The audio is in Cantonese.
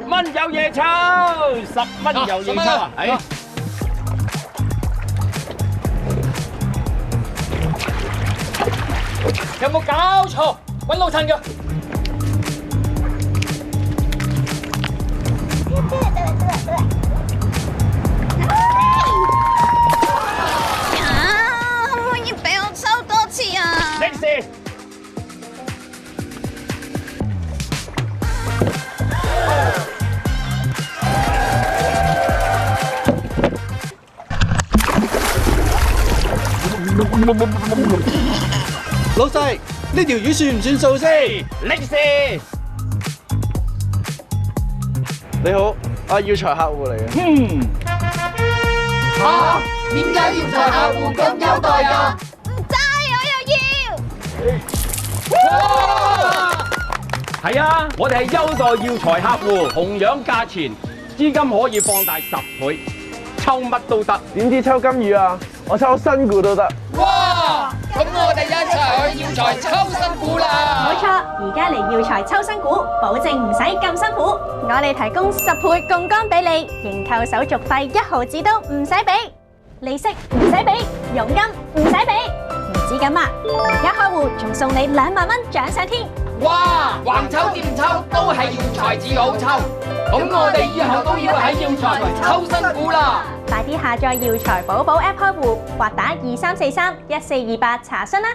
蚊有嘢抽，10蚊有嘢抽啊！係。有冇搞錯？揾老襯㗎！可唔可以俾我抽多次啊？的士。老細，呢條魚算唔算數先？的士。你好，我係耀才客戶嚟嘅。嚇？點解耀才客戶咁優待㗎？唔制，我又要。係啊，我哋係優待耀才客戶，同樣價錢，資金可以放大10倍，抽乜都得。點知抽金魚啊？我抽新股都得。哇！咁我哋一齊去耀才抽新股啦！冇錯，而家嚟耀才抽新股，保證唔使咁辛苦。我哋提供10倍槓桿俾你，認購手續費1毫子都唔使俾，利息唔使俾，佣金唔使俾。唔止咁啊，而家開戶仲送你2萬蚊獎賞添。哇！橫抽掂抽都係耀才至好抽，咁我哋以後都要喺耀才抽新股啦！快啲下載耀才寶寶 App 開戶，或打23431428查詢啦。